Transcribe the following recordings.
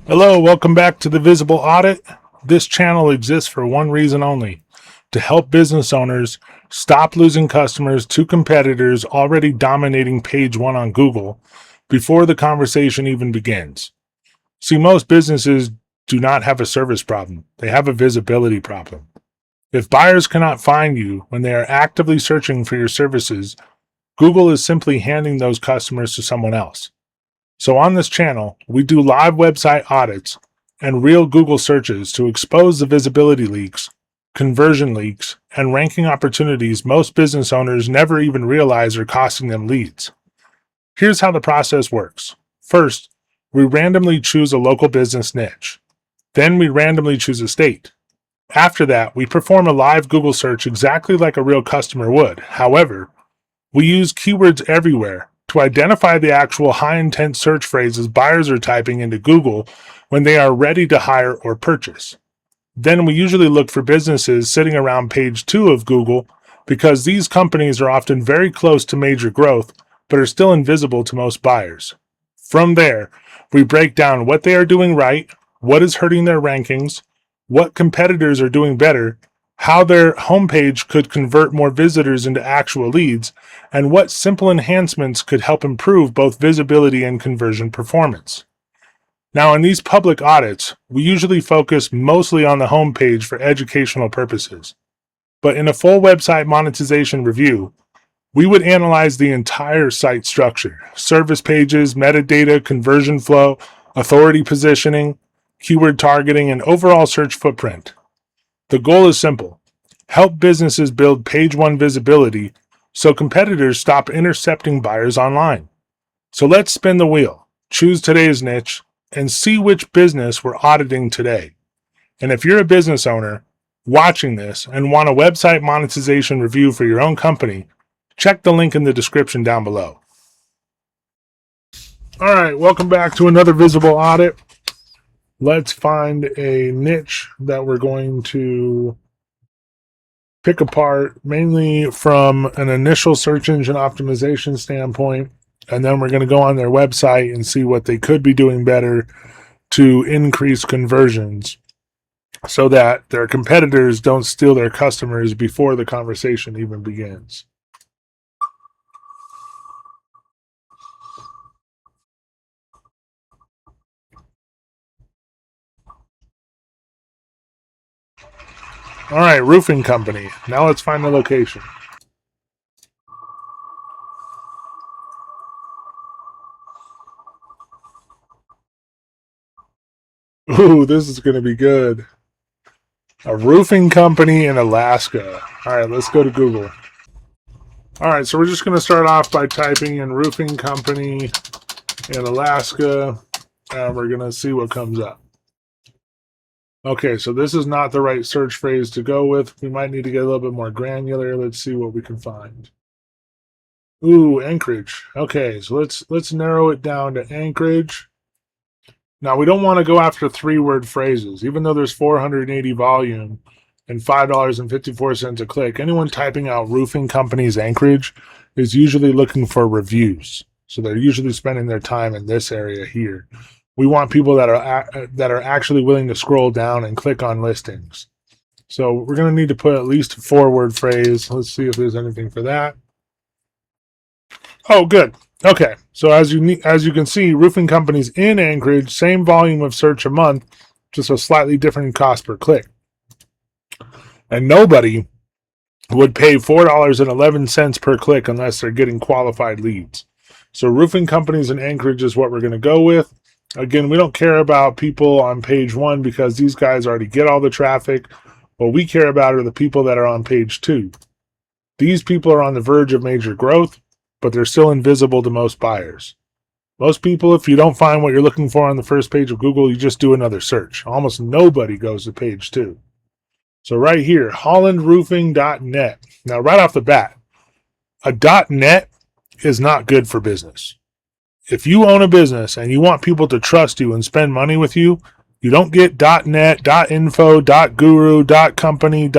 Hello, welcome back to the Visible Audit. This channel exists for one reason only, to help business owners stop losing customers to competitors already dominating page one on Google before the conversation even begins. See, most businesses do not have a service problem. They have a visibility problem. If buyers cannot find you when they are actively searching for your services, Google is simply handing those customers to someone else. So on this channel, we do live website audits and real Google searches to expose the visibility leaks, conversion leaks, and ranking opportunities most business owners never even realize are costing them leads. Here's how the process works. First, we randomly choose a local business niche. Then we randomly choose a state. After that, we perform a live Google search exactly like a real customer would. However, we use keywords everywhere to identify the actual high-intent search phrases buyers are typing into Google when they are ready to hire or purchase. Then we usually look for businesses sitting around page 2 of Google because these companies are often very close to major growth but are still invisible to most buyers. From there, we break down what they are doing right, what is hurting their rankings, what competitors are doing better, how their homepage could convert more visitors into actual leads, and what simple enhancements could help improve both visibility and conversion performance. Now, in these public audits, we usually focus mostly on the homepage for educational purposes. But in a full website monetization review, we would analyze the entire site structure: service pages, metadata, conversion flow, authority positioning, keyword targeting, and overall search footprint. The goal is simple: help businesses build page one visibility so competitors stop intercepting buyers online. So let's spin the wheel, choose today's niche, and see which business we're auditing today. And if you're a business owner watching this and want a website monetization review for your own company, check the link in the description down below. All right, welcome back to another Visible Audit. Let's find a niche that we're going to pick apart mainly from an initial search engine optimization standpoint, and then we're going to go on their website and see what they could be doing better to increase conversions so that their competitors don't steal their customers before the conversation even begins. All right, roofing company. Now let's find the location. Ooh, this is going to be good. A roofing company in Alaska. All right, let's go to Google. All right, so we're just going to start off by typing in roofing company in Alaska, and we're going to see what comes up. Okay, so this is not the right search phrase to go with. We might need to get a little bit more granular. Let's see what we can find. Ooh, Anchorage. Okay, so let's narrow it down to Anchorage. Now, we don't want to go after 3-word phrases. Even though there's 480 volume and $5.54 a click, anyone typing out roofing companies Anchorage is usually looking for reviews. So they're usually spending their time in this area here. We want people that are actually willing to scroll down and click on listings. So we're going to need to put at least a 4-word phrase. Let's see if there's anything for that. Oh, good. Okay. So as you can see, roofing companies in Anchorage, same volume of search a month, just a slightly different cost per click. And nobody would pay $4.11 per click unless they're getting qualified leads. So roofing companies in Anchorage is what we're going to go with. Again, we don't care about people on page 1 because these guys already get all the traffic. What we care about are the people that are on page 2. These people are on the verge of major growth, but they're still invisible to most buyers. Most people, if you don't find what you're looking for on the first page of Google, you just do another search. Almost nobody goes to page 2. So right here, hollandroofing.net. Now, right off the bat, a .net is not good for business. If you own a business and you want people to trust you and spend money with you, you don't get .net, .info, .guru, .company,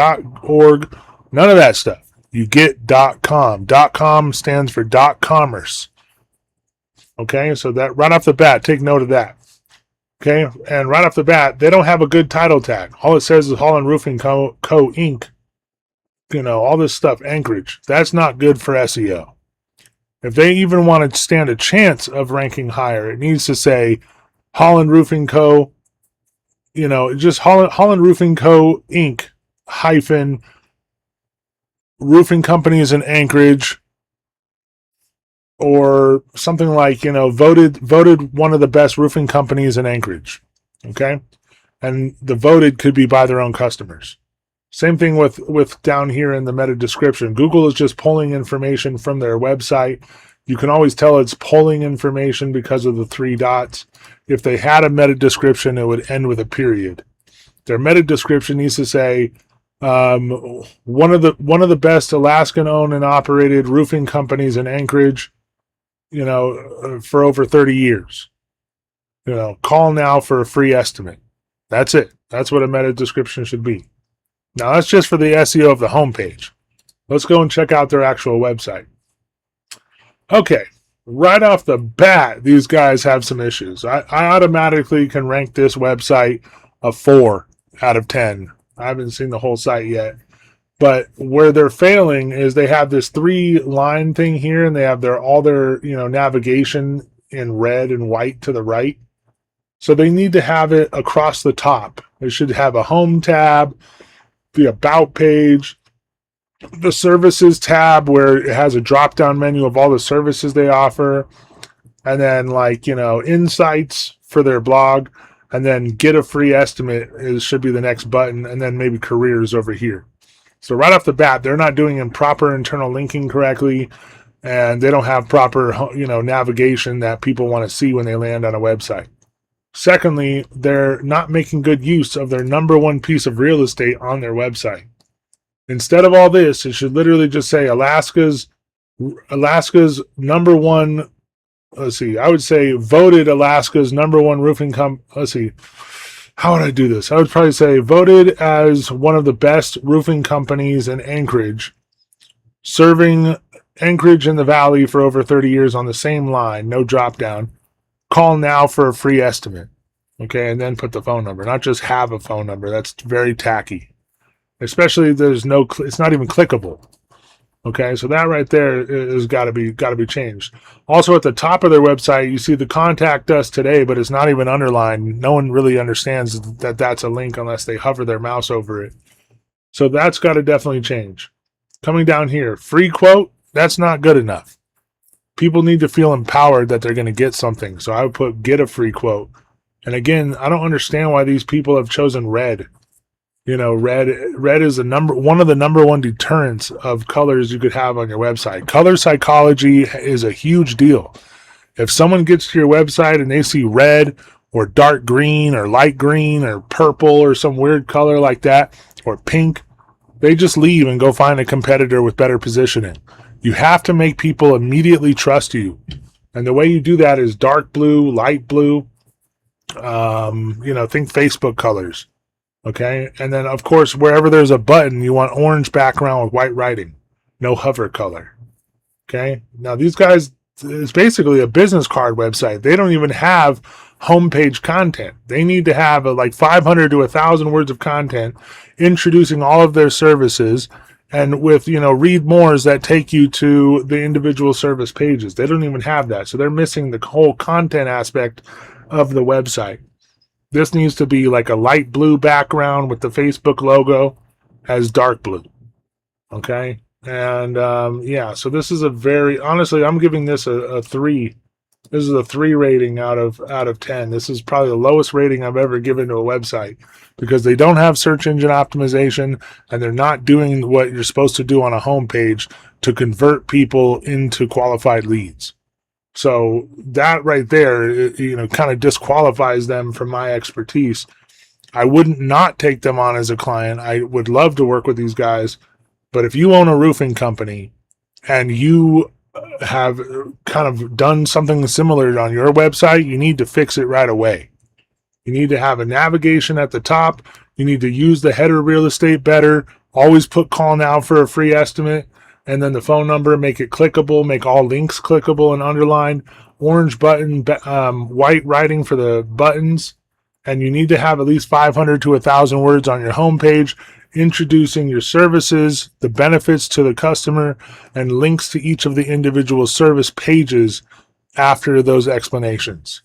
.org, none of that stuff. You get .com. .com stands for .commerce. Okay, so that right off the bat, take note of that. Okay, and right off the bat, they don't have a good title tag. All it says is Holland Roofing Co. Inc. All this stuff, Anchorage. That's not good for SEO. If they even want to stand a chance of ranking higher, it needs to say Holland Roofing Co. Just Holland Roofing Co. Inc. hyphen roofing companies in Anchorage, or something like, voted one of the best roofing companies in Anchorage. Okay. And the voted could be by their own customers. Same thing with down here in the meta description. Google is just pulling information from their website. You can always tell it's pulling information because of the 3 dots. If they had a meta description, it would end with a period. Their meta description needs to say one of the best Alaskan owned and operated roofing companies in Anchorage, for over 30 years. Call now for a free estimate. That's it. That's what a meta description should be. Now, that's just for the SEO of the homepage. Let's go and check out their actual website. Okay, right off the bat, these guys have some issues. I automatically can rank this website a 4 out of 10. I haven't seen the whole site yet. But where they're failing is they have this 3-line thing here, and they have all their navigation in red and white to the right. So they need to have it across the top. They should have a home tab, the about page, the services tab where it has a drop-down menu of all the services they offer, and then insights for their blog, and then get a free estimate should be the next button, and then maybe careers over here. So right off the bat, they're not doing proper internal linking correctly, and they don't have proper navigation that people want to see when they land on a website. Secondly, they're not making good use of their number one piece of real estate on their website. Instead of all this, it should literally just say Alaska's number one. I would say voted Alaska's number one roofing company. How would I do this? I would probably say voted as one of the best roofing companies in Anchorage, serving Anchorage in the Valley for over 30 years on the same line, no drop down. Call now for a free estimate. Okay, and then put the phone number, not just have a phone number. That's very tacky. Especially it's not even clickable. Okay, so that right there is got to be changed. Also, at the top of their website, you see the contact us today, but it's not even underlined. No one really understands that that's a link unless they hover their mouse over it. So that's got to definitely change. Coming down here, free quote, that's not good enough. People need to feel empowered that they're going to get something. So I would put get a free quote. And again, I don't understand why these people have chosen red. Red is one of the number one deterrents of colors you could have on your website. Color psychology is a huge deal. If someone gets to your website and they see red or dark green or light green or purple or some weird color like that, or pink, they just leave and go find a competitor with better positioning. You have to make people immediately trust you. And the way you do that is dark blue, light blue, think Facebook colors. Okay. And then of course, wherever there's a button, you want orange background with white writing, no hover color. Okay. Now these guys, it's basically a business card website. They don't even have homepage content. They need to have 500 to 1,000 words of content introducing all of their services, and with, read mores that take you to the individual service pages. They don't even have that. So they're missing the whole content aspect of the website. This needs to be like a light blue background with the Facebook logo as dark blue. Okay. And so this is honestly, I'm giving this a 3. This is a 3 rating out of 10. This is probably the lowest rating I've ever given to a website, because they don't have search engine optimization, and they're not doing what you're supposed to do on a homepage to convert people into qualified leads. So that right there, kind of disqualifies them from my expertise. I wouldn't not take them on as a client. I would love to work with these guys. But if you own a roofing company and you have kind of done something similar on your website, you need to fix it right away. You need to have a navigation at the top. You need to use the header real estate better. Always put call now for a free estimate. And then the phone number, make it clickable, make all links clickable and underlined. Orange button, white writing for the buttons. And you need to have at least 500 to 1,000 words on your homepage introducing your services, the benefits to the customer, and links to each of the individual service pages after those explanations.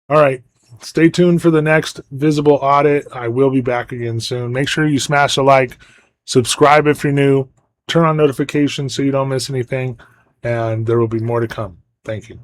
All right, stay tuned for the next Visible Audit. I will be back again soon. Make sure you smash a like, subscribe if you're new, turn on notifications so you don't miss anything, and there will be more to come. Thank you.